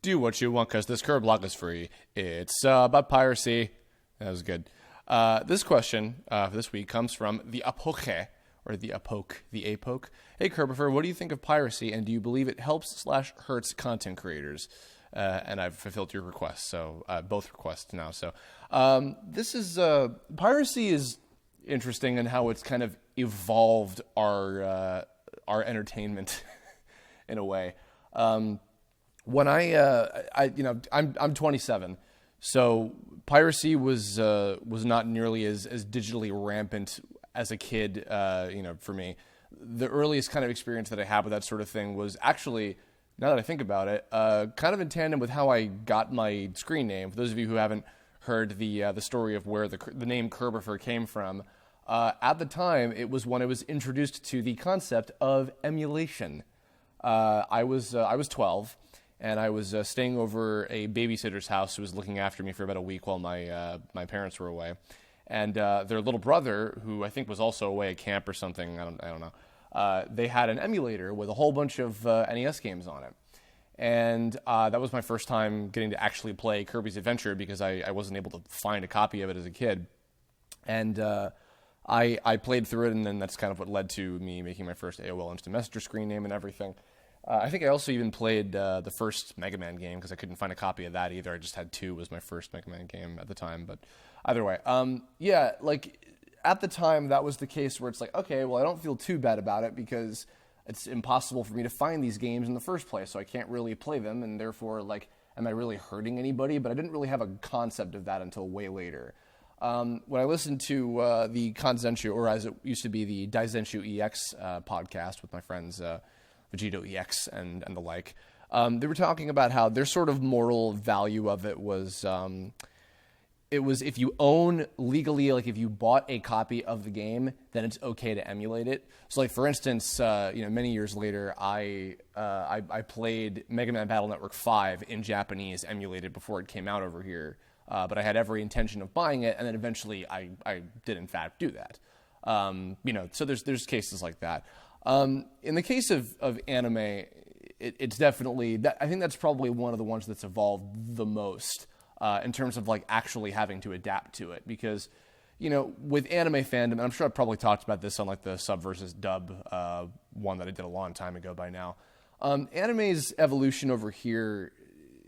Do what you want because this Kirblog is free. It's about piracy. That was good. This question for this week comes from TheApoke, or TheApoke, TheApoke. Hey, Kirbifer, what do you think of piracy, and do you believe it helps/hurts content creators? And I've fulfilled your request, so both requests now. So this is piracy is interesting in how it's kind of evolved our entertainment in a way. When I'm 27, so piracy was not nearly as digitally rampant as a kid. For me, the earliest kind of experience that I had with that sort of thing was actually, now that I think about it, kind of in tandem with how I got my screen name. For those of you who haven't heard the story of where the name Kirbifer came from, at the time it was when I was introduced to the concept of emulation. I was 12. And I was staying over a babysitter's house who was looking after me for about a week while my parents were away. And their little brother, who I think was also away at camp or something, I don't know, they had an emulator with a whole bunch of NES games on it. And that was my first time getting to actually play Kirby's Adventure because I wasn't able to find a copy of it as a kid. And I played through it, and then that's kind of what led to me making my first AOL Instant Messenger screen name and everything. I think I also even played the first Mega Man game because I couldn't find a copy of that either. I just had 2 was my first Mega Man game at the time. But either way, at the time that was the case where it's like, okay, well, I don't feel too bad about it because it's impossible for me to find these games in the first place, so I can't really play them, and therefore, like, am I really hurting anybody? But I didn't really have a concept of that until way later. When I listened to the Kanzenshu, or as it used to be, the Daizenshu EX podcast with my friends Vegito EX and the like, they were talking about how their sort of moral value of it was if you own legally, like if you bought a copy of the game, then it's okay to emulate it. So, like, for instance, many years later, I played Mega Man Battle Network 5 in Japanese, emulated before it came out over here. But I had every intention of buying it, and then eventually I did in fact do that. So there's cases like that. In the case of anime, it's definitely that. I think that's probably one of the ones that's evolved the most in terms of like actually having to adapt to it. Because, with anime fandom, and I'm sure I've probably talked about this on like the sub versus dub one that I did a long time ago by now. Anime's evolution over here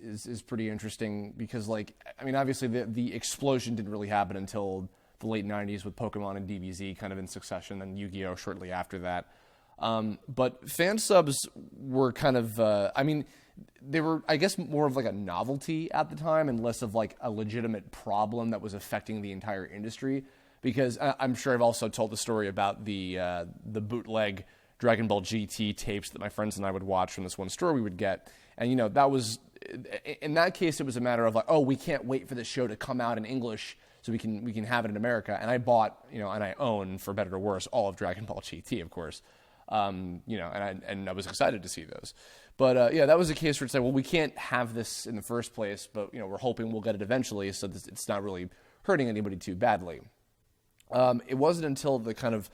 is pretty interesting because, like, I mean, obviously the explosion didn't really happen until the late 90s with Pokemon and DBZ kind of in succession, then Yu-Gi-Oh! Shortly after that. But fan subs were kind of, they were, I guess, more of like a novelty at the time and less of like a legitimate problem that was affecting the entire industry. Because I'm sure I've also told the story about the bootleg Dragon Ball GT tapes that my friends and I would watch from this one store we would get. And, that was, in that case, it was a matter of like, oh, we can't wait for this show to come out in English so we can have it in America. And I bought, and I own, for better or worse, all of Dragon Ball GT, of course. And I was excited to see those. But, that was a case where it's like, well, we can't have this in the first place, but, we're hoping we'll get it eventually, so it's not really hurting anybody too badly. It wasn't until the kind of,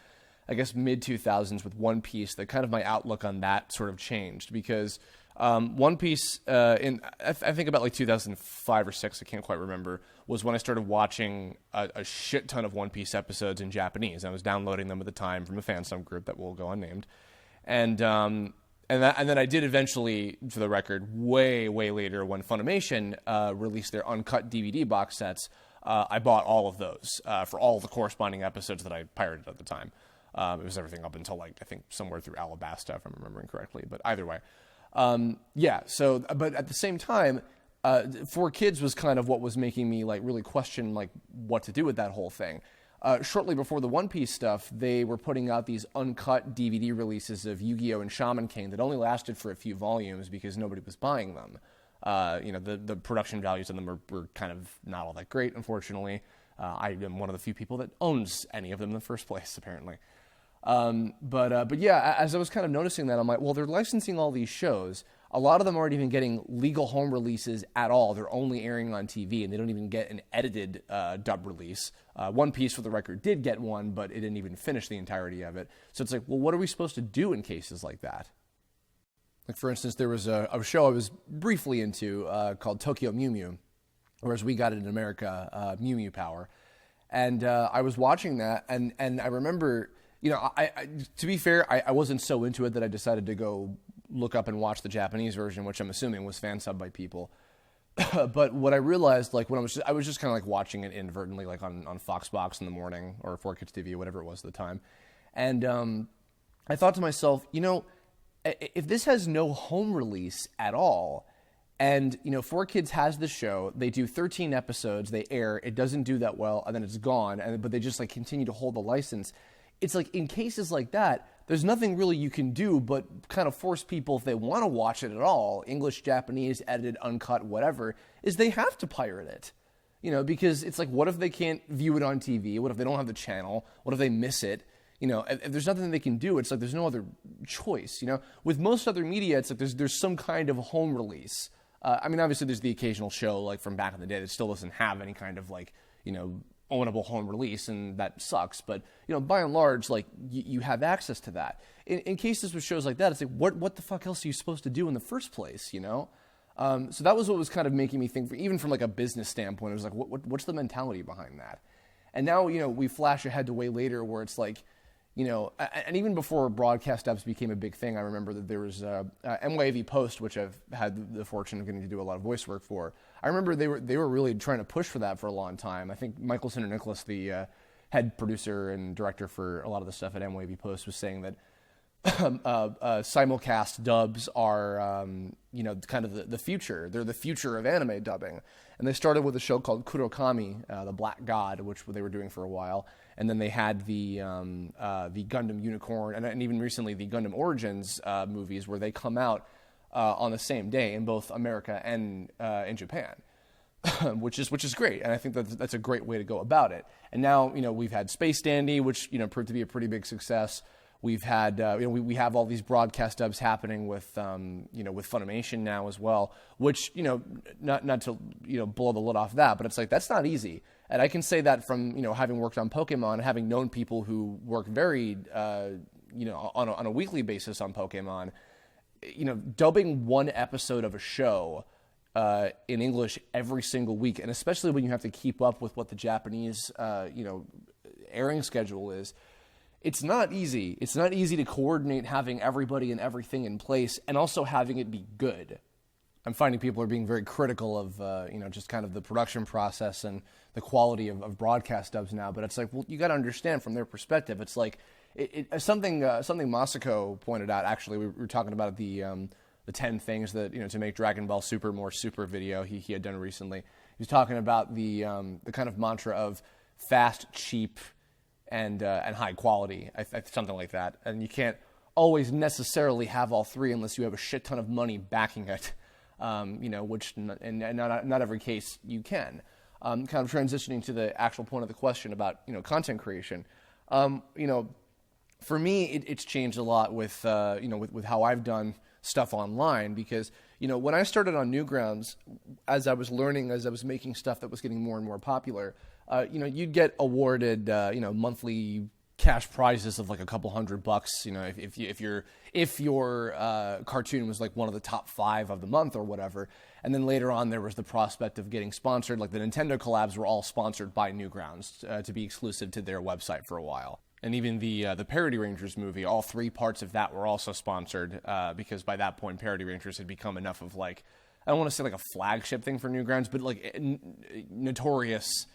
I guess, mid-2000s with One Piece that kind of my outlook on that sort of changed, because One Piece, I think about like 2005 or 6, I can't quite remember, was when I started watching a shit ton of One Piece episodes in Japanese. I was downloading them at the time from a fansub group that will go unnamed. And then I did eventually, for the record, way, way later when Funimation released their uncut DVD box sets, I bought all of those for all the corresponding episodes that I pirated at the time. It was everything up until, like, I think somewhere through Alabasta, if I'm remembering correctly. But either way. But at the same time, 4Kids was kind of what was making me, like, really question, like, what to do with that whole thing. Shortly before the One Piece stuff, they were putting out these uncut DVD releases of Yu-Gi-Oh! And Shaman King that only lasted for a few volumes because nobody was buying them. The production values of them were kind of not all that great, unfortunately. I am one of the few people that owns any of them in the first place, apparently. But yeah, as I was kind of noticing that, I'm like, well, they're licensing all these shows. A lot of them aren't even getting legal home releases at all. They're only airing on TV, and they don't even get an edited dub release. One Piece, for the record, did get one, but it didn't even finish the entirety of it. So it's like, well, what are we supposed to do in cases like that? Like, for instance, there was a show I was briefly into called Tokyo Mew Mew, or as we got it in America, Mew Mew Power. And I was watching that, and I remember, I to be fair, I wasn't so into it that I decided to go look up and watch the Japanese version, which I'm assuming was fan subbed by people. But what I realized, like, when I was just kind of like watching it inadvertently, like on Foxbox in the morning or 4Kids TV, whatever it was at the time. And I thought to myself, if this has no home release at all, and 4Kids has the show, they do 13 episodes, they air, it doesn't do that well, and then it's gone, but they just like continue to hold the license. It's like, in cases like that, there's nothing really you can do but kind of force people, if they want to watch it at all, English, Japanese, edited, uncut, whatever, is they have to pirate it. Because it's like, what if they can't view it on TV? What if they don't have the channel? What if they miss it? If there's nothing they can do, it's like there's no other choice. With most other media, it's like there's some kind of home release. Obviously there's the occasional show like from back in the day that still doesn't have any kind of like, ownable home release, and that sucks. But, by and large, like you have access to that. In cases with shows like that, it's like, what the fuck else are you supposed to do in the first place, So that was what was kind of making me think, even from like a business standpoint, it was like, what's the mentality behind that? And now, we flash ahead to way later where it's like, and even before broadcast apps became a big thing, I remember that there was NYAV Post, which I've had the fortune of getting to do a lot of voice work for. I remember they were really trying to push for that for a long time. I think Michael Sinner Nicholas, the head producer and director for a lot of the stuff at NYAV Post, was saying that simulcast dubs are, kind of the future. They're the future of anime dubbing. And they started with a show called Kurokami, the Black God, which they were doing for a while. And then they had the Gundam Unicorn, and even recently the Gundam Origins movies, where they come out on the same day in both America and in Japan, which is great. And I think that's a great way to go about it. And now, we've had Space Dandy, which proved to be a pretty big success. We've had, we have all these broadcast dubs happening with Funimation now as well, which, not to, blow the lid off that, but it's like, that's not easy. And I can say that from, having worked on Pokemon, having known people who work very, on a weekly basis on Pokemon, dubbing one episode of a show in English every single week, and especially when you have to keep up with what the Japanese, airing schedule is, it's not easy. It's not easy to coordinate having everybody and everything in place and also having it be good. I'm finding people are being very critical of, just kind of the production process and the quality of broadcast dubs now. But it's like, well, you got to understand from their perspective. It's like something Masako pointed out. Actually, we were talking about the 10 things that to make Dragon Ball Super more super video. He had done recently. He was talking about the kind of mantra of fast, cheap, and high quality, something like that. And you can't always necessarily have all three unless you have a shit ton of money backing it. Which in not every case you can. Kind of transitioning to the actual point of the question about content creation. For me, it's changed a lot with with how I've done stuff online, because when I started on Newgrounds, as I was learning, as I was making stuff that was getting more and more popular, you'd get awarded monthly cash prizes of like a couple $100, if your cartoon was like one of the top 5 of the month or whatever. And then later on, there was the prospect of getting sponsored. Like the Nintendo collabs were all sponsored by Newgrounds to be exclusive to their website for a while. And even the Parody Rangers movie, all 3 parts of that were also sponsored because by that point, Parody Rangers had become enough of like, I don't want to say like a flagship thing for Newgrounds, but like notorious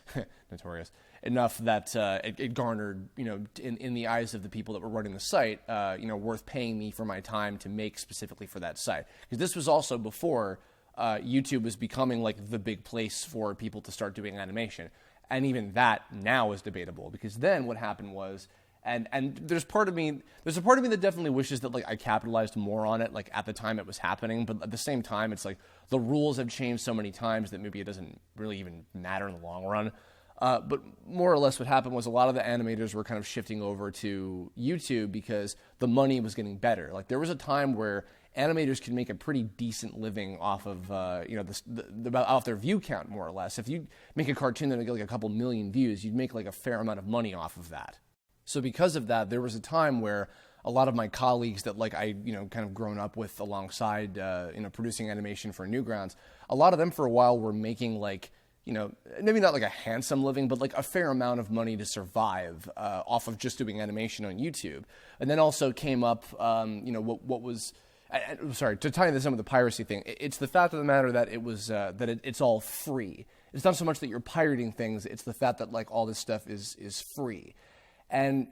enough that it garnered, in the eyes of the people that were running the site, worth paying me for my time to make specifically for that site. Because this was also before YouTube was becoming like the big place for people to start doing animation. And even that now is debatable, because then what happened was, and there's a part of me that definitely wishes that like I capitalized more on it like at the time it was happening, but at the same time it's like the rules have changed so many times that maybe it doesn't really even matter in the long run. But more or less what happened was a lot of the animators were kind of shifting over to YouTube because the money was getting better. Like there was a time where animators could make a pretty decent living off of off their view count, more or less. If you make a cartoon that would get like a couple million views, you'd make like a fair amount of money off of that. So because of that, there was a time where a lot of my colleagues that like I, kind of grown up with alongside, producing animation for Newgrounds, a lot of them for a while were making like, maybe not like a handsome living, but like a fair amount of money to survive off of just doing animation on YouTube. And then also came up, what was, sorry, to tie this in with the piracy thing, it's the fact of the matter that it was, it's all free. It's not so much that you're pirating things, it's the fact that like all this stuff is free. And,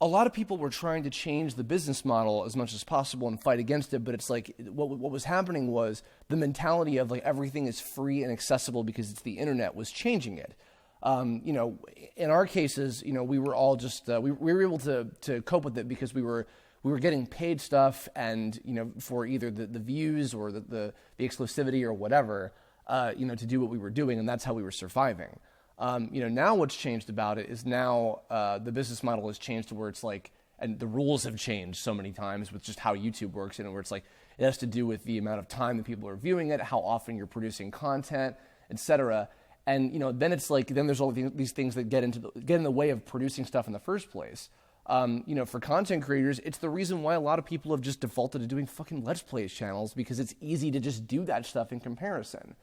a lot of people were trying to change the business model as much as possible and fight against it, but it's like what was happening was the mentality of like everything is free and accessible because it's the internet was changing it. In our cases, we were all just we were able to cope with it because we were getting paid stuff and for either the views or the exclusivity or whatever, to do what we were doing, and that's how we were surviving. Now what's changed about it is now the business model has changed to where it's like, and the rules have changed so many times with just how YouTube works, where it's like it has to do with the amount of time that people are viewing it, how often you're producing content, etc. And then it's like then there's all these things that get in the way of producing stuff in the first place. For content creators, it's the reason why a lot of people have just defaulted to doing fucking Let's Plays channels because it's easy to just do that stuff in comparison.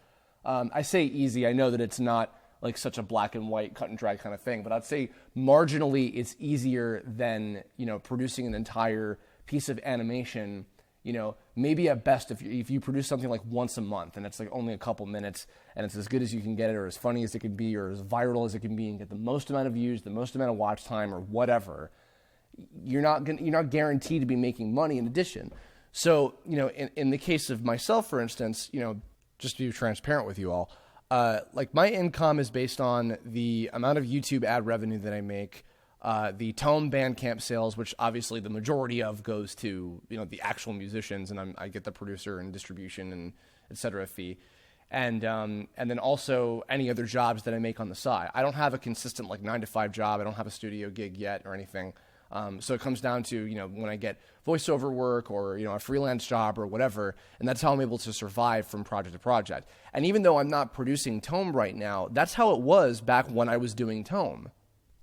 I say easy, I know that it's not like such a black and white, cut and dry kind of thing, but I'd say marginally it's easier than, producing an entire piece of animation, maybe at best if you produce something like once a month and it's like only a couple minutes and it's as good as you can get it or as funny as it can be or as viral as it can be and get the most amount of views, the most amount of watch time or whatever, you're not guaranteed to be making money in addition. So, in the case of myself, for instance, just to be transparent with you all, like my income is based on the amount of YouTube ad revenue that I make, the TOME Bandcamp sales, which obviously the majority of goes to, the actual musicians, and I get the producer and distribution and et cetera fee. And then also any other jobs that I make on the side. I don't have a consistent like 9-to-5 job. I don't have a studio gig yet or anything. So it comes down to, when I get voiceover work or, a freelance job or whatever, and that's how I'm able to survive from project to project. And even though I'm not producing TOME right now, that's how it was back when I was doing TOME.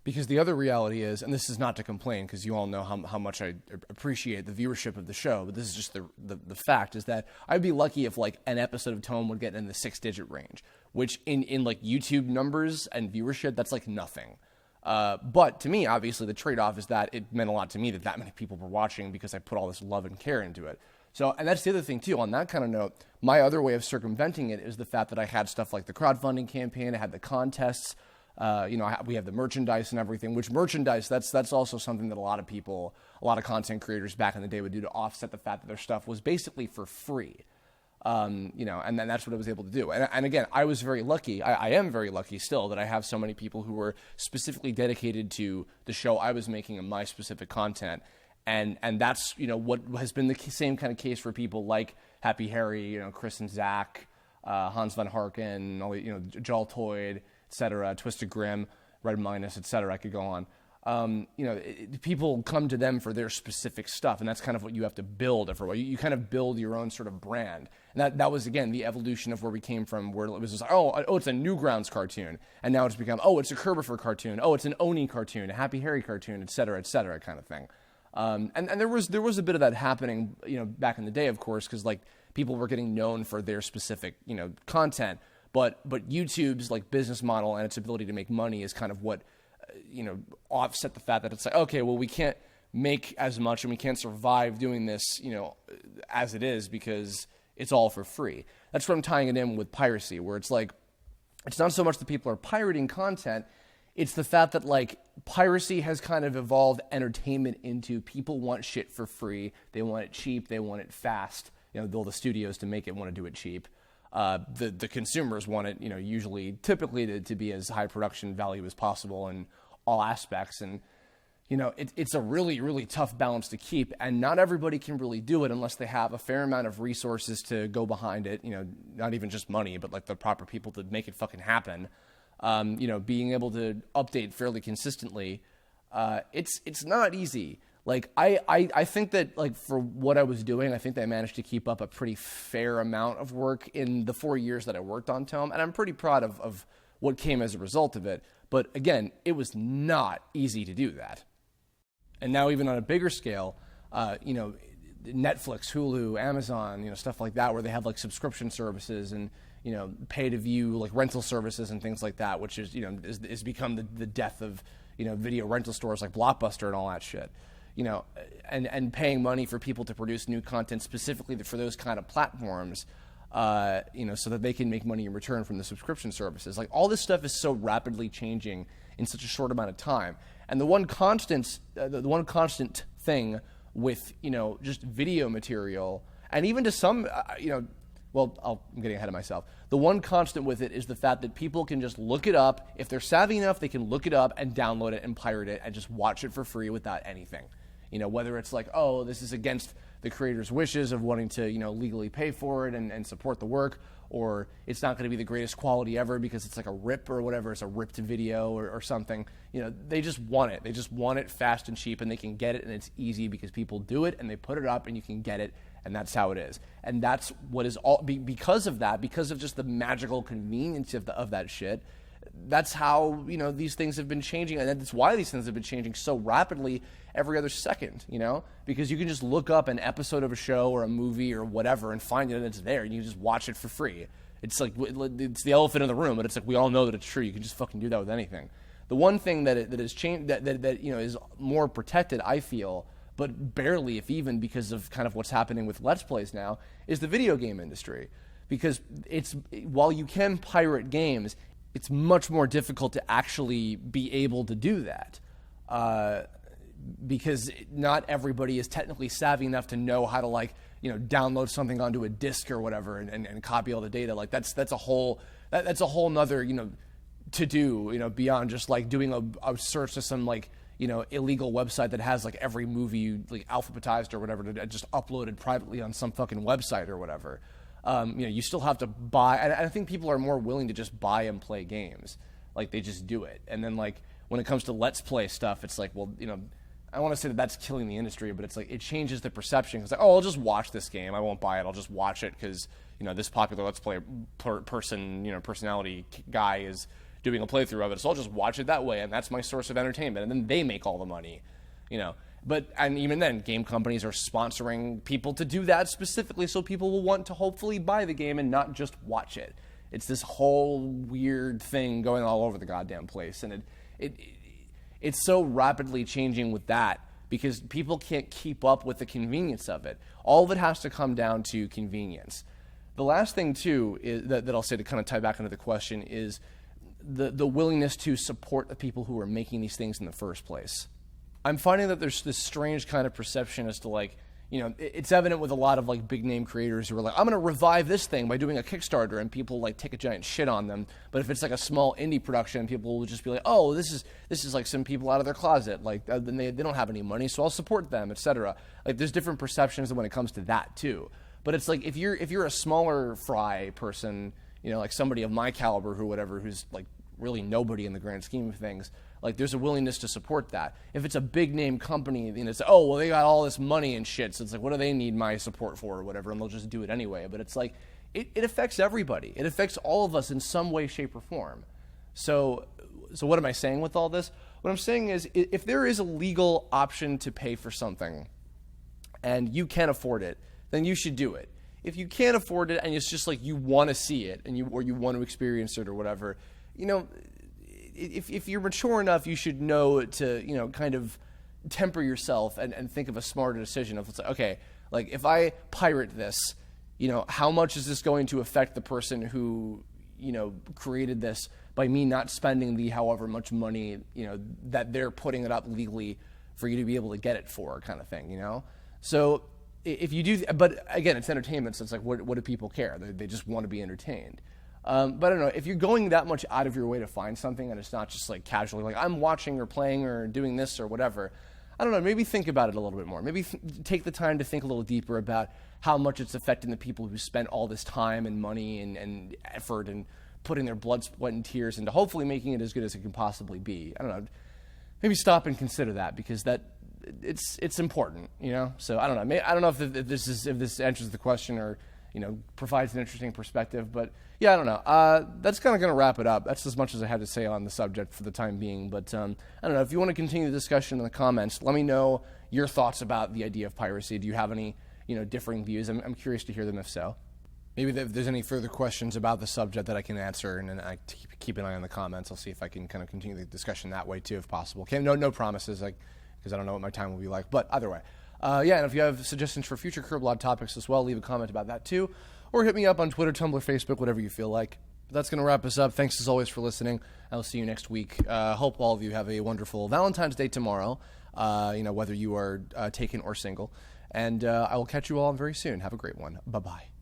Because the other reality is, and this is not to complain because you all know how much I appreciate the viewership of the show, but this is just the fact is that I'd be lucky if like an episode of TOME would get in the 6-digit range, which in like YouTube numbers and viewership, that's like nothing. But to me, obviously, the trade-off is that it meant a lot to me that many people were watching because I put all this love and care into it. So, and that's the other thing, too. On that kind of note, my other way of circumventing it is the fact that I had stuff like the crowdfunding campaign, I had the contests, we have the merchandise and everything, which merchandise, that's also something that a lot of content creators back in the day would do to offset the fact that their stuff was basically for free. And then that's what I was able to do. And again, I was very lucky. I am very lucky still that I have so many people who were specifically dedicated to the show I was making and my specific content. And that's, what has been the same kind of case for people like Happy Harry, Chris and Zach, Hans Van Harken, Jaltoid, et cetera, Twisted Grim, Red Minus, et cetera. I could go on. People come to them for their specific stuff, and that's kind of what you have to build for a while. You kind of build your own sort of brand. And that was, again, the evolution of where we came from, where it was just, oh, it's a Newgrounds cartoon. And now it's become, oh, it's a Kirblog cartoon. Oh, it's an Oni cartoon, a Happy Harry cartoon, et cetera, kind of thing. And there was a bit of that happening, back in the day, of course, because, like, people were getting known for their specific, content. But YouTube's, like, business model and its ability to make money is kind of what, offset the fact that it's like, okay, well, we can't make as much and we can't survive doing this, as it is because it's all for free. That's what I'm tying it in with piracy, where it's like, it's not so much that people are pirating content, it's the fact that, like, piracy has kind of evolved entertainment into people want shit for free, they want it cheap, they want it fast, all the studios to make it want to do it cheap. The consumers want it, typically to be as high production value as possible in all aspects. And, it's a really, really tough balance to keep. And not everybody can really do it unless they have a fair amount of resources to go behind it. Not even just money, but like the proper people to make it fucking happen. Being able to update fairly consistently. It's not easy. Like, I think that, like, for what I was doing, I think that I managed to keep up a pretty fair amount of work in the 4 years that I worked on TOME, and I'm pretty proud of what came as a result of it. But again, it was not easy to do that. And now even on a bigger scale, Netflix, Hulu, Amazon, stuff like that, where they have like subscription services and, pay to view like rental services and things like that, which is, is become the death of, video rental stores like Blockbuster and all that shit, and paying money for people to produce new content specifically for those kind of platforms, so that they can make money in return from the subscription services. Like all this stuff is so rapidly changing in such a short amount of time. And the one constant thing with, just video material, and even to some, I'm getting ahead of myself. The one constant with it is the fact that people can just look it up. If they're savvy enough, they can look it up and download it and pirate it and just watch it for free without anything. Whether it's like, oh, this is against the creator's wishes of wanting to, legally pay for it and support the work, or it's not going to be the greatest quality ever because it's like a rip or whatever, it's a ripped video or something. They just want it. They just want it fast and cheap, and they can get it, and it's easy because people do it, and they put it up, and you can get it, and that's how it is. And that's what is all because of that, because of just the magical convenience of that shit. That's how, these things have been changing, and that's why these things have been changing so rapidly every other second, because you can just look up an episode of a show or a movie or whatever and find it, and it's there, and you just watch it for free. It's like, it's the elephant in the room, but it's like, we all know that it's true. You can just fucking do that with anything. The one thing that has changed, that is more protected, I feel, but barely, if even, because of kind of what's happening with Let's Plays now, is the video game industry. Because while you can pirate games, it's much more difficult to actually be able to do that, because not everybody is technically savvy enough to know how to download something onto a disk or whatever and copy all the data. Like that's a whole nother to do beyond just like doing a search to some illegal website that has like every movie alphabetized or whatever just uploaded privately on some fucking website or whatever. You still have to buy, and I think people are more willing to just buy and play games. Like, they just do it. And then, when it comes to Let's Play stuff, it's like, well, I want to say that that's killing the industry, but it's like, it changes the perception. It's like, oh, I'll just watch this game. I won't buy it. I'll just watch it because, this popular Let's Play personality guy is doing a playthrough of it. So I'll just watch it that way, and that's my source of entertainment. And then they make all the money, and even then, game companies are sponsoring people to do that specifically so people will want to hopefully buy the game and not just watch it. It's this whole weird thing going all over the goddamn place. And it's so rapidly changing with that because people can't keep up with the convenience of it. All of it has to come down to convenience. The last thing, too, is that I'll say to kind of tie back into the question is the willingness to support the people who are making these things in the first place. I'm finding that there's this strange kind of perception as to it's evident with a lot of big name creators who are like, I'm going to revive this thing by doing a Kickstarter, and people take a giant shit on them. But if it's a small indie production, people will just be like, oh, this is some people out of their closet, then they don't have any money, so I'll support them, etc. There's different perceptions when it comes to that too. But it's if you're a smaller fry person, somebody of my caliber or whatever, who's really nobody in the grand scheme of things. There's a willingness to support that. If it's a big name company, it's oh, well, they got all this money and shit, so it's what do they need my support for or whatever, and they'll just do it anyway. But it's it affects everybody. It affects all of us in some way, shape, or form. So what am I saying with all this? What I'm saying is, if there is a legal option to pay for something and you can afford it, then you should do it. If you can't afford it and it's just you want to see it and you want to experience it or whatever, if you're mature enough, you should know to, kind of temper yourself and think of a smarter decision of, okay, if I pirate this, how much is this going to affect the person who, created this by me not spending the however much money, that they're putting it up legally for you to be able to get it for, kind of thing, So if you do, but again, it's entertainment, so it's what do people care? They just want to be entertained. But I don't know, if you're going that much out of your way to find something and it's not just casually, I'm watching or playing or doing this or whatever, I don't know, maybe think about it a little bit more. Maybe take the time to think a little deeper about how much it's affecting the people who spent all this time and money and effort and putting their blood, sweat, and tears into hopefully making it as good as it can possibly be. I don't know, maybe stop and consider that because it's important, So I don't know. I don't know if this answers the question or provides an interesting perspective. But yeah, I don't know. That's kind of going to wrap it up. That's as much as I had to say on the subject for the time being. But I don't know. If you want to continue the discussion in the comments, let me know your thoughts about the idea of piracy. Do you have any, differing views? I'm curious to hear them if so. Maybe if there's any further questions about the subject that I can answer, and then I keep an eye on the comments. I'll see if I can kind of continue the discussion that way too, if possible. Okay, no promises, because I don't know what my time will be like. But either way, and if you have suggestions for future Kirblog topics as well, leave a comment about that too, or hit me up on Twitter, Tumblr, Facebook, whatever you feel like. But that's going to wrap us up. Thanks as always for listening. I'll see you next week. Hope all of you have a wonderful Valentine's Day tomorrow. Whether you are taken or single, and I will catch you all very soon. Have a great one. Bye bye.